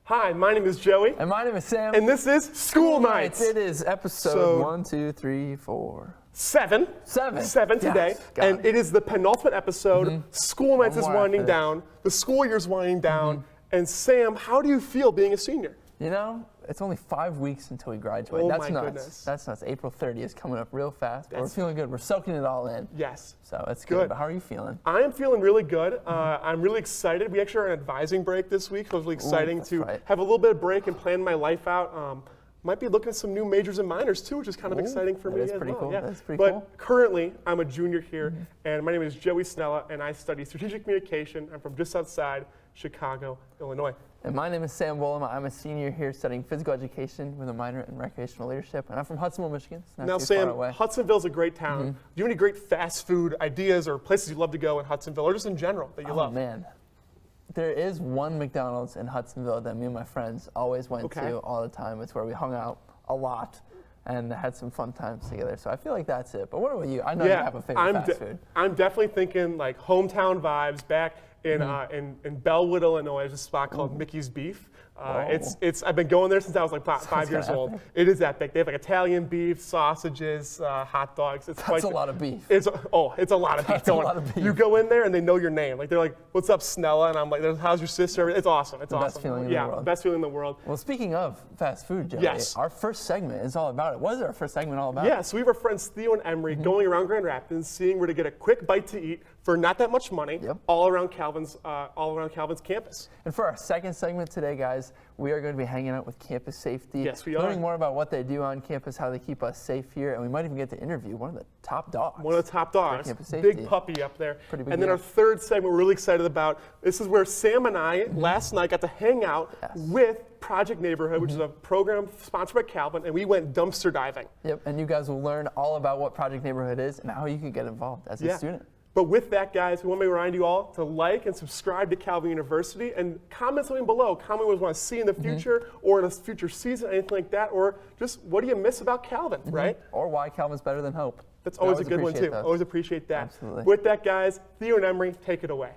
Hi, my name is Joey. And my name is Sam. And this is School Nights. It is episode 1, 2, 3, 4. 7 today. Yes, and it is the penultimate episode. School Nights is winding down. The school year's winding down. And Sam, how do you feel being a senior? You know, it's only 5 weeks until we graduate. Oh, That's my nuts. goodness. That's nuts. April 30th is coming up real fast. But we're feeling good. We're soaking it all in. Yes. So it's good. But how are you feeling? I am feeling really good. I'm really excited. We actually are on an advising break this week. So it's really exciting to have a little bit of break and plan my life out. Might be looking at some new majors and minors too, which is kind of exciting for me as well. Cool. Yeah. That's pretty but cool. currently, I'm a junior here, and my name is Joey Snella, and I study strategic communication. I'm from just outside Chicago, Illinois. And my name is Sam Wolema. I'm a senior here studying physical education with a minor in recreational leadership. And I'm from Hudsonville, Michigan. It's not Now, too Sam, far away. Hudsonville's a great town. Do you have any great fast food ideas or places you love to go in Hudsonville, or just in general that you love? Oh, man. There is one McDonald's in Hudsonville that me and my friends always went to all the time. It's where we hung out a lot and had some fun times together. So I feel like that's it. But what about you? I know you have a favorite fast food. I'm definitely thinking like hometown vibes back in Bellwood, Illinois. There's a spot called Mickey's Beef. I've been going there since I was like 5 years old. It is epic. They have like Italian beef, sausages, hot dogs. That's a lot of beef. It's a lot of beef. That's a lot of beef. You go in there and they know your name. Like they're like, "What's up, Snella?" And I'm like, "How's your sister?" It's awesome. It's awesome. Best feeling in the world. Best feeling in the world. Well, speaking of fast food, Joey, our first segment is all about it. What is our first segment all about? Yeah, so we have our friends Theo and Emery going around Grand Rapids, seeing where to get a quick bite to eat for not that much money, all around Calvin's campus. And for our second segment today, guys, we are going to be hanging out with campus safety. Yes, we are. Learning more about what they do on campus, how they keep us safe here, and we might even get to interview one of the top dogs. One of the top dogs. Campus safety. Big puppy up there. Pretty big and then our third segment we're really excited about. This is where Sam and I last night got to hang out with Project Neighborhood, which is a program sponsored by Calvin, and we went dumpster diving. Yep, and you guys will learn all about what Project Neighborhood is and how you can get involved as a student. But with that, guys, we want to remind you all to like and subscribe to Calvin University and comment something below. Comment what you want to see in the future or in a future season, anything like that, or just what do you miss about Calvin, right? Or why Calvin's better than Hope. That's always a good one, too. Always appreciate that. Absolutely. With that, guys, Theo and Emery, take it away.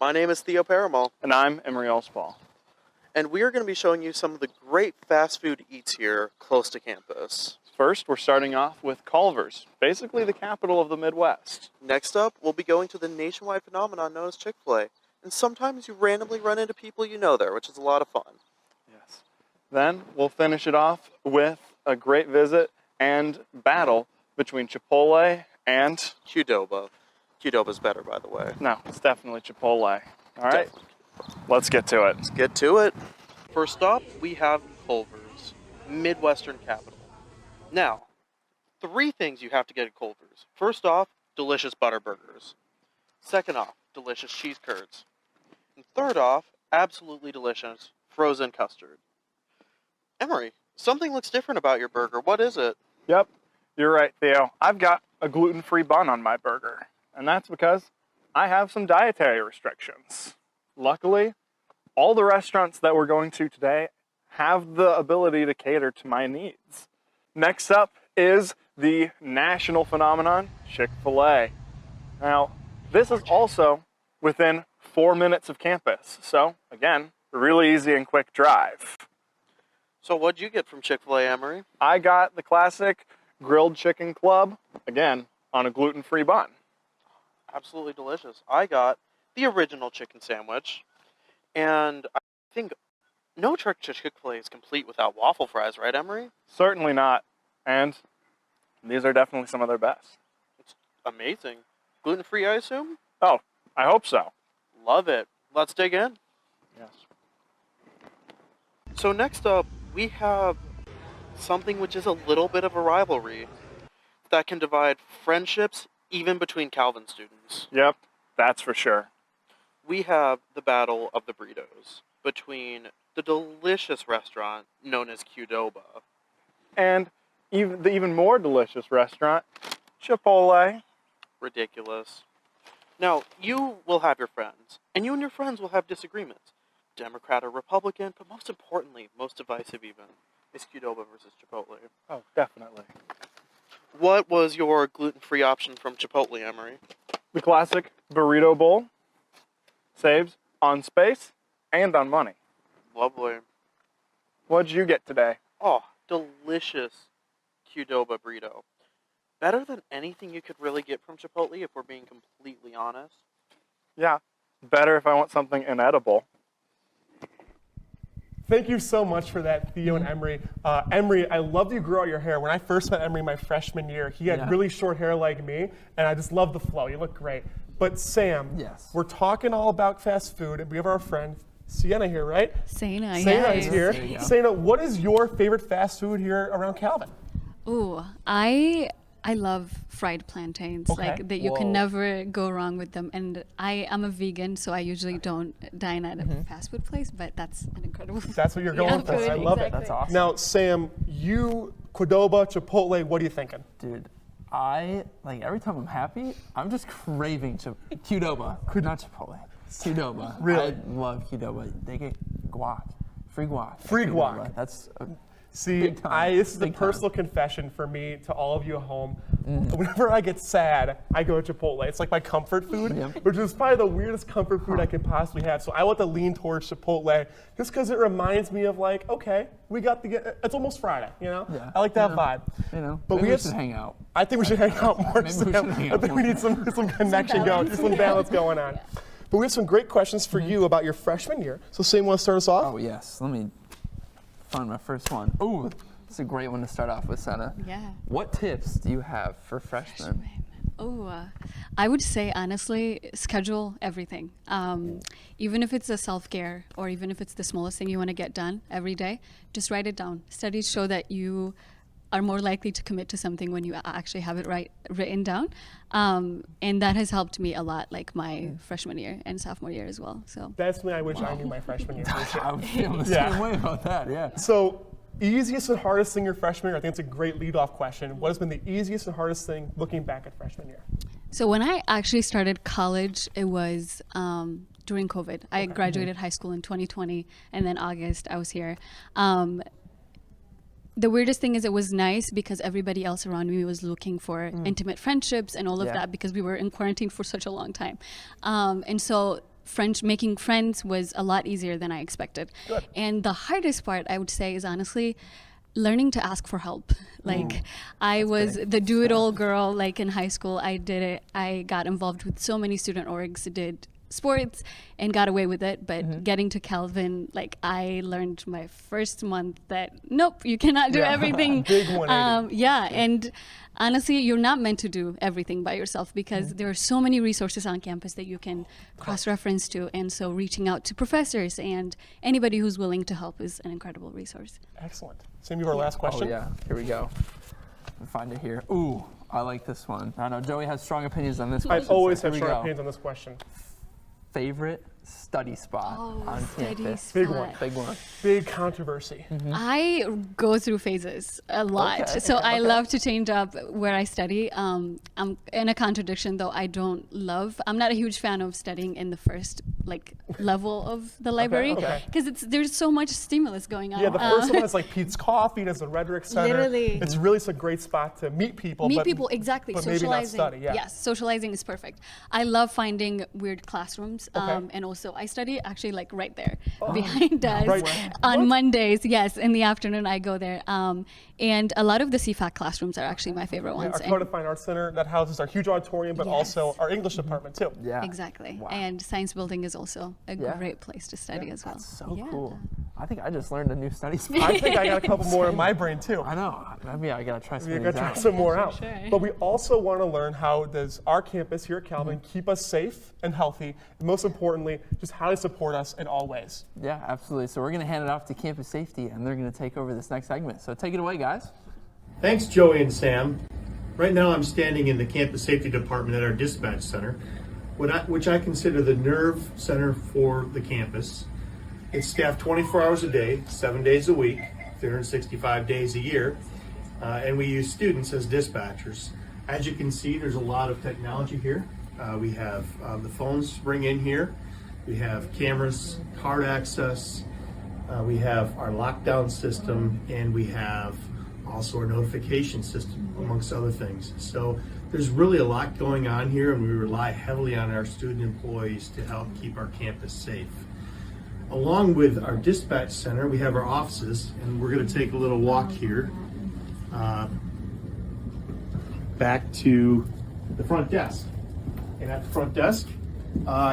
My name is Theo Paramal. And I'm Emery Allspaw. And we are going to be showing you some of the great fast food eats here close to campus. First, we're starting off with Culver's, basically the capital of the Midwest. Next up, we'll be going to the nationwide phenomenon known as Chick-fil-A. And sometimes you randomly run into people you know there, which is a lot of fun. Yes. Then we'll finish it off with a great visit and battle between Chipotle and Qdoba. Qdoba's better, by the way. No, it's definitely Chipotle. All right, let's get to it. Let's get to it. First up, we have Culver's, Midwestern capital. Now, 3 things you have to get at Culver's. First off, delicious butter burgers. Second off, delicious cheese curds. And third off, absolutely delicious frozen custard. Emery, something looks different about your burger. What is it? Yep, you're right, Theo. I've got a gluten-free bun on my burger, and that's because I have some dietary restrictions. Luckily, all the restaurants that we're going to today have the ability to cater to my needs. Next up is the national phenomenon, Chick-fil-A. Now, this is also within 4 minutes of campus. So, again, really easy and quick drive. So what'd you get from Chick-fil-A, Emery? I got the classic grilled chicken club, again, on a gluten-free bun. Absolutely delicious. I got the original chicken sandwich, and I think no Chick-fil-A is complete without waffle fries, right, Emery? Certainly not. And these are definitely some of their best. It's amazing. Gluten-free, I assume? Oh, I hope so. Love it. Let's dig in. Yes. So next up, we have something which is a little bit of a rivalry that can divide friendships even between Calvin students. Yep, that's for sure. We have the battle of the burritos between the delicious restaurant known as Qdoba and the even more delicious restaurant, Chipotle. Ridiculous. Now, you will have your friends, and you and your friends will have disagreements. Democrat or Republican, but most importantly, most divisive even, is Qdoba versus Chipotle. Oh, definitely. What was your gluten-free option from Chipotle, Emery? The classic burrito bowl saves on space and on money. Lovely. What'd you get today? Oh, delicious Qdoba burrito. Better than anything you could really get from Chipotle, if we're being completely honest. Yeah, better if I want something inedible. Thank you so much for that, Theo and Emery. Emery, I loved you grew out your hair. When I first met Emery my freshman year, he had really short hair like me, and I just love the flow. You look great. But Sam, Yes. we're talking all about fast food, and we have our friend Sienna here, right? Sienna, Sienna is yes. here. There you go. Sienna, what is your favorite fast food here around Calvin? Ooh, I love fried plantains. Okay. Like that, you Whoa. can never go wrong with them. And I am a vegan, so I usually don't dine at a fast food place. But that's an incredible. That's what you're going for. food, I love it. That's awesome. Now, Sam, you, Qdoba, Chipotle, what are you thinking? Dude, I, like, every time I'm happy, I'm just craving Qdoba. Not Chipotle. Qdoba. Really? I love Qdoba. They get guac. Free guac. at Free Qdoba. guac. That's See, Big time. this is a Big time. personal confession for me to all of you at home. Whenever I get sad, I go to Chipotle. It's like my comfort food, Yep. which is probably the weirdest comfort food I could possibly have. So I want to lean towards Chipotle just because it reminds me of like, okay, we got it's almost Friday, you know? Yeah. I like that vibe. you know, But maybe we we have should hang out. I think we should hang out more. Maybe we Sam. should hang I out think we more. need some connection going, some balance going on. But we have some great questions for you about your freshman year. So Sam, want to start us off? Oh, yes. Let me find my first one. Ooh, it's a great one to start off with, Senna. Yeah. What tips do you have for freshmen? Oh, I would say honestly, schedule everything. Even if it's a self-care or even if it's the smallest thing you want to get done every day, just write it down. Studies show that you are more likely to commit to something when you actually have it written down. And that has helped me a lot, like my freshman year and sophomore year as well. So That's me. I wish I knew my freshman year. for sure. I'm feeling the Yeah. same way about that, yeah. So, easiest and hardest thing your freshman year? I think it's a great lead-off question. What has been the easiest and hardest thing looking back at freshman year? So when I actually started college, it was during COVID. I graduated high school in 2020, and then August I was here. The weirdest thing is it was nice because everybody else around me was looking for intimate friendships and all of Yeah. that because we were in quarantine for such a long time. And so making friends was a lot easier than I expected. Good. And the hardest part, I would say, is honestly learning to ask for help. Like I was the do-it-all girl. Like in high school, I did it. I got involved with so many student orgs, did sports and got away with it. But getting to Calvin, like I learned my first month that nope, you cannot do everything. Big 180. Yeah, and honestly, you're not meant to do everything by yourself because there are so many resources on campus that you can cross-reference to. And so reaching out to professors and anybody who's willing to help is an incredible resource. Excellent. Sam, you have our last question. Oh, yeah. Here we go. I'll find it here. Ooh, I like this one. I know Joey has strong opinions on this I question. always so have here we strong go. opinions on this question. Favorite study spot on study campus? Big one. spot. Big one. Big controversy. I go through phases a lot. Okay, So I okay. love to change up where I study. I'm in a contradiction though. I'm not a huge fan of studying in the first level of the library okay. because there's so much stimulus going on. Yeah, the first one is like Pete's Coffee, there's the Rhetoric Center. Literally. It's really a great spot to meet people. Meet but, people, exactly. But maybe not Socializing. study, yeah. Yes, socializing is perfect. I love finding weird classrooms. Okay. And also I study actually like right there behind us Right. on Mondays. Yes, in the afternoon I go there. And a lot of the CFAC classrooms are actually my favorite Yeah, ones. our And- Code of Fine Arts Center, that houses our huge auditorium, but Yes. also our English department too. Yeah. Exactly. Wow. And science building is also a Yeah. great place to study as well. That's so Yeah. cool. I think I just learned a new study spot. I think I got a couple more in my brain too. I know. Maybe I gotta try some We're of gonna these try out. some more out. sure. But we also want to learn how does our campus here at Calvin keep us safe and healthy, and most importantly, just how to support us in all ways. Yeah, absolutely. So we're gonna hand it off to campus safety, and they're gonna take over this next segment. So take it away, guys. Thanks, Joey and Sam. Right now, I'm standing in the campus safety department at our dispatch center, which I consider the nerve center for the campus. It's staffed 24 hours a day, 7 days a week, 365 days a year, and we use students as dispatchers. As you can see, there's a lot of technology here. We have the phones ring in here. We have cameras, card access. We have our lockdown system, and we have also our notification system, amongst other things. So there's really a lot going on here, and we rely heavily on our student employees to help keep our campus safe. Along with our dispatch center, we have our offices, and we're going to take a little walk here back to the front desk. And at the front desk,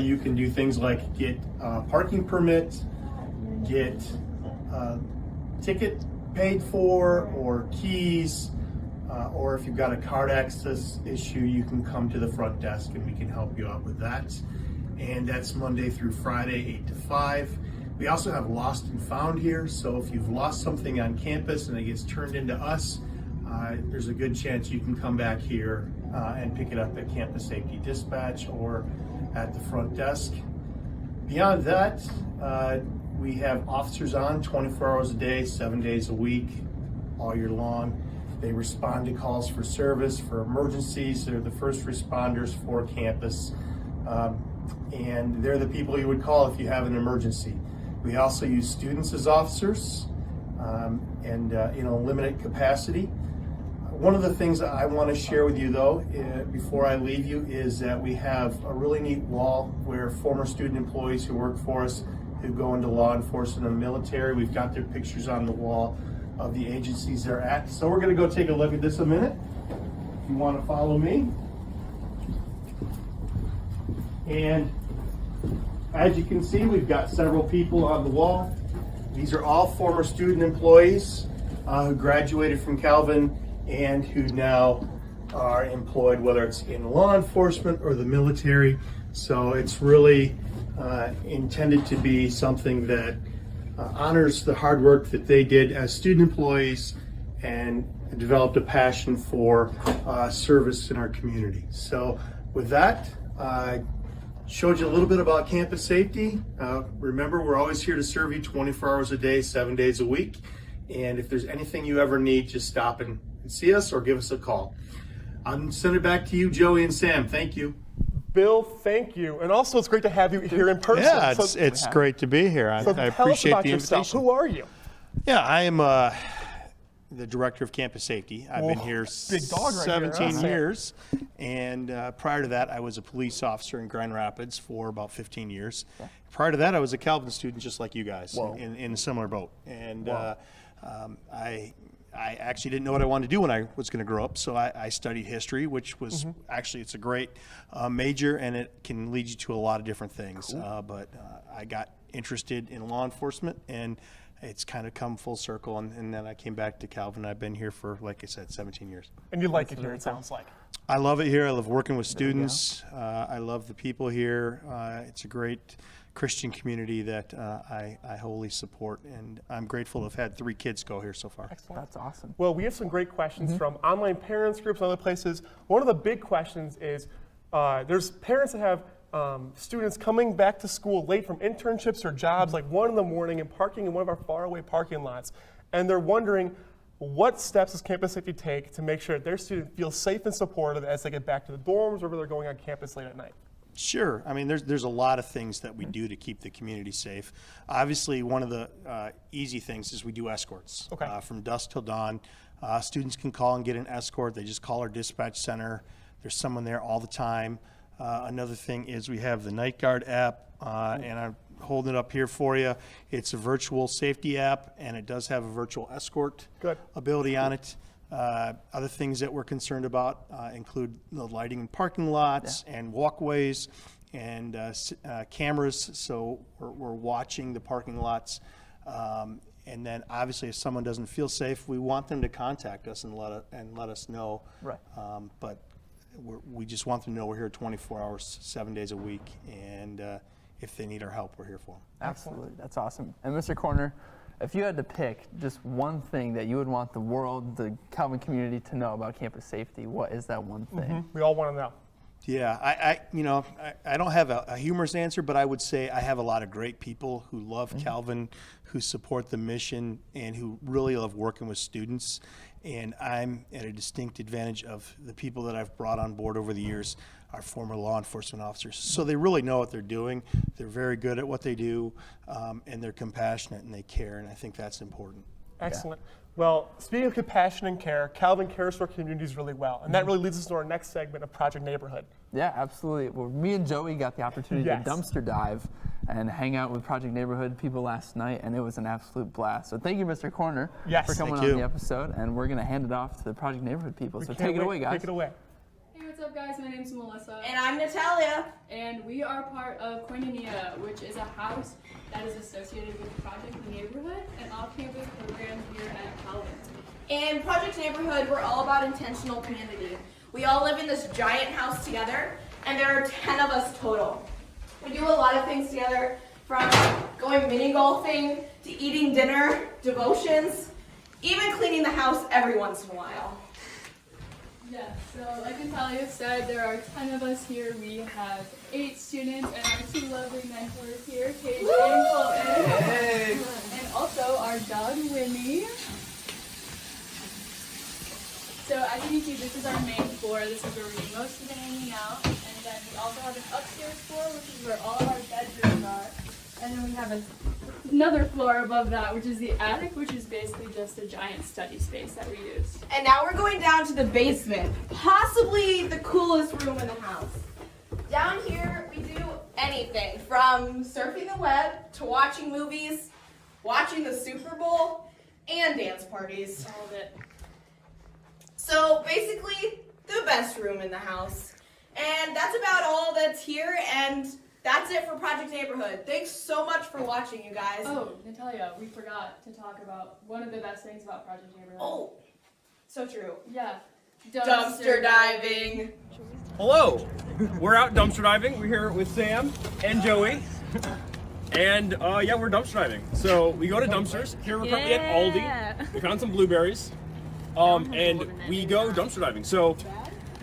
you can do things like get a parking permit, get a ticket paid for, or keys, or if you've got a card access issue, you can come to the front desk and we can help you out with that. And that's Monday through Friday, 8 to 5. We also have lost and found here, so if you've lost something on campus and it gets turned into us, there's a good chance you can come back here and pick it up at Campus Safety Dispatch or at the front desk. Beyond that, we have officers on 24 hours a day, 7 days a week, all year long. They respond to calls for service, for emergencies. They're the first responders for campus. And they're the people you would call if you have an emergency. We also use students as officers and in a limited capacity. One of the things that I want to share with you though, before I leave you, is that we have a really neat wall where former student employees who work for us, who go into law enforcement and military, we've got their pictures on the wall of the agencies they're at. So we're going to go take a look at this a minute. If you want to follow me. And as you can see, we've got several people on the wall. These are all former student employees who graduated from Calvin and who now are employed, whether it's in law enforcement or the military. So it's really intended to be something that honors the hard work that they did as student employees and developed a passion for service in our community. So with that, showed you a little bit about campus safety. Remember, we're always here to serve you 24 hours a day, 7 days a week. And if there's anything you ever need, just stop and see us or give us a call. I'm sending it back to you, Joey and Sam. Thank you. Bill, thank you. And also, it's great to have you here in person. Yeah, it's great to be here. I appreciate the invitation. Who are you? Yeah, I am the director of campus safety. I've been here big dog right 17 here, years. And prior to that, I was a police officer in Grand Rapids for about 15 years. Yeah. Prior to that, I was a Calvin student just like you guys in a similar boat. And I actually didn't know what I wanted to do when I was going to grow up, so I studied history, which was actually, it's a great major, and it can lead you to a lot of different things. Cool. But I got interested in law enforcement, and it's kind of come full circle, and then I came back to Calvin. I've been here for, like I said, 17 years. And you like it here, it sounds like. I love it here. I love working with students. I love the people here. It's a great Christian community that I wholly support, and I'm grateful to have had 3 kids go here so far. Excellent. That's awesome. Well, we have some great questions from online parents groups and other places. One of the big questions is there's parents that have students coming back to school late from internships or jobs, like 1 in the morning, and parking in one of our faraway parking lots. And they're wondering, what steps does Campus Safety take to make sure that their student feels safe and supported as they get back to the dorms or where they're going on campus late at night? Sure. I mean, there's a lot of things that we do to keep the community safe. Obviously, one of the easy things is we do escorts. Okay. From dusk till dawn. Students can call and get an escort. They just call our dispatch center. There's someone there all the time. Another thing is we have the Night Guard app, and I'm holding it up here for you. It's a virtual safety app, and it does have a virtual escort ability on it. Other things that we're concerned about include the lighting in parking lots and walkways and cameras, so we're watching the parking lots. And then obviously if someone doesn't feel safe, we want them to contact us and let us know. Right. But we just want them to know we're here 24 hours, 7 days a week, and if they need our help, we're here for them. Absolutely. That's awesome. And Mr. Corner, if you had to pick just one thing that you would want the world, the Calvin community to know about campus safety, what is that one thing? We all want to know. Yeah, I don't have a humorous answer, but I would say I have a lot of great people who love Calvin, who support the mission, and who really love working with students. And I'm at a distinct advantage of the people that I've brought on board over the years, our former law enforcement officers. So they really know what they're doing. They're very good at what they do, and they're compassionate and they care, and I think that's important. Excellent. Well, speaking of compassion and care, Calvin cares for communities really well, and that really leads us to our next segment of Project Neighborhood. Yeah, absolutely. Well, me and Joey got the opportunity to dumpster dive and hang out with Project Neighborhood people last night, and it was an absolute blast. So thank you, Mr. Corner, Yes, for coming thank on you. the episode, and we're going to hand it off to the Project Neighborhood people. So take it away, guys. Take it away. Hey, what's up, guys? My name's Melissa. And I'm Natalia. And we are part of Koinonia, which is a house that is associated with Project Neighborhood, an off-campus program here at Calvin. In Project Neighborhood, we're all about intentional community. We all live in this giant house together, and there are 10 of us total. We do a lot of things together, from going mini golfing to eating dinner, devotions, even cleaning the house every once in a while. Yeah, so like Natalia said, there are 10 of us here. We have 8 students and our 2 lovely mentors here, Katie and Colton. Hey. And also our dog, Winnie. So as you can see, this is our main floor. This is where we do most of the hanging out. And then we also have an upstairs floor, which is where all of our bedrooms are. And then we have another floor above that, which is the attic, which is basically just a giant study space that we use. And now we're going down to the basement, possibly the coolest room in the house. Down here, we do anything from surfing the web to watching movies, watching the Super Bowl, and dance parties. All of it. So basically, the best room in the house. And that's about all that's here, and that's it for Project Neighborhood. Thanks so much for watching, you guys. Oh, Natalia, we forgot to talk about one of the best things about Project Neighborhood. Oh, so true. Yeah. Dumpster diving. Hello, we're out dumpster diving. We're here with Sam and Joey. And yeah, we're dumpster diving. So we go to dumpsters. Here we're currently at Aldi. We found some blueberries. And we go dumpster diving. So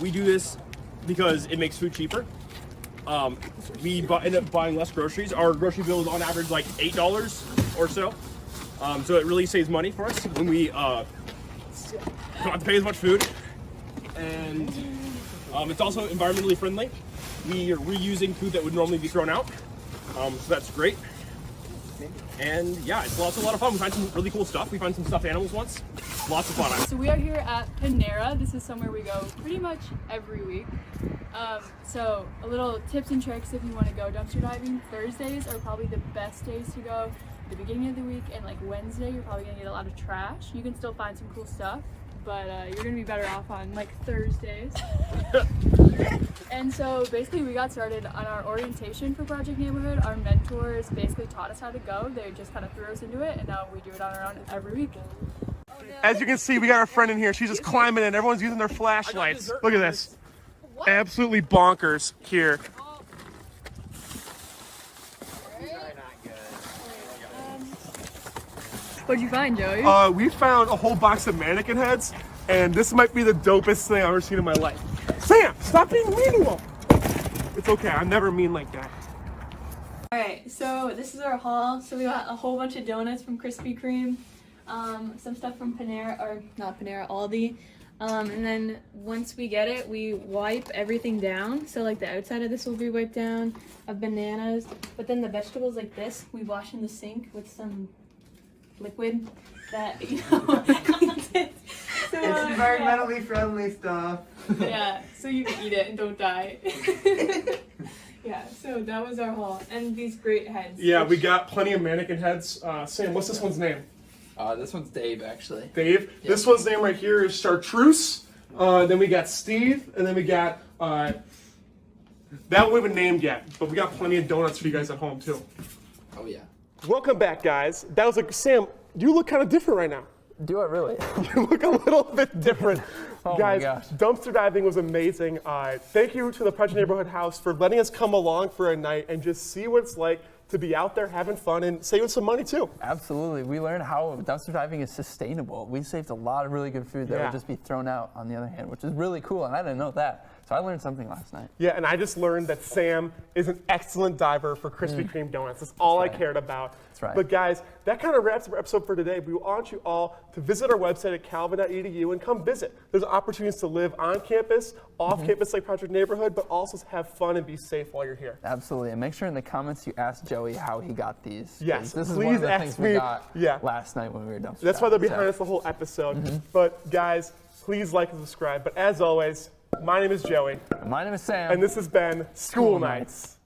we do this because it makes food cheaper. We end up buying less groceries. Our grocery bill is on average like $8 or so. So it really saves money for us when we don't have to pay as much food. And it's also environmentally friendly. We are reusing food that would normally be thrown out. So that's great. And yeah, it's also a lot of fun. We find some really cool stuff. We find some stuffed animals once. Lots of fun. So we are here at Panera. This is somewhere we go pretty much every week. So a little tips and tricks if you want to go dumpster diving. Thursdays are probably the best days to go. The beginning of the week and like Wednesday, you're probably gonna get a lot of trash. You can still find some cool stuff, but you're gonna be better off on like Thursdays. And so basically we got started on our orientation for Project Neighborhood. Our mentors basically taught us how to go. They just kind of threw us into it, and now we do it on our own every week. As you can see, we got our friend in here. She's just climbing in. Everyone's using their flashlights. Look at this. Absolutely bonkers here. What'd you find, Joey? We found a whole box of mannequin heads, and this might be the dopest thing I've ever seen in my life. Sam, stop being mean to him. It's okay, I'm never mean like that. Alright, so this is our haul. So we got a whole bunch of donuts from Krispy Kreme, some stuff from Panera, or not Panera, Aldi. And then once we get it, we wipe everything down. So like the outside of this will be wiped down, of bananas. But then the vegetables like this, we wash in the sink with some liquid that, you know, cleans it. So, It's environmentally friendly stuff. yeah, so you can eat it and don't die. Yeah, so that was our haul. And these great heads. Yeah, we got plenty of mannequin heads. Sam, what's this one's name? This one's Dave, actually. Dave. Yep. This one's name right here is Chartreuse. Then we got Steve, and then we got that one we haven't named yet, but we got plenty of donuts for you guys at home too. Oh yeah. Welcome back, guys. That was like Sam. You look kind of different right now. Do I really? You look a little bit different. Oh Guys, my gosh. dumpster diving was amazing. Thank you to the Project Neighborhood House for letting us come along for a night and just see what it's like to be out there having fun and saving some money too. Absolutely. We learned how dumpster diving is sustainable. We saved a lot of really good food that Yeah. would just be thrown out on the other hand, which is really cool, and I didn't know that. So I learned something last night. Yeah, and I just learned that Sam is an excellent diver for Krispy Kreme donuts. That's all I cared about. That's right. But guys, that kind of wraps up our episode for today. We want you all to visit our website at calvin.edu and come visit. There's opportunities to live on campus, off campus like Project Neighborhood, but also have fun and be safe while you're here. Absolutely. And make sure in the comments you ask Joey how he got these. Yes, This is please one of the ask things me. we got Yeah. last night when we were dumpster That's why they're diving, behind us the whole episode. But guys, please like and subscribe. But as always, my name is Joey, My name is Sam. and this has been School Nights.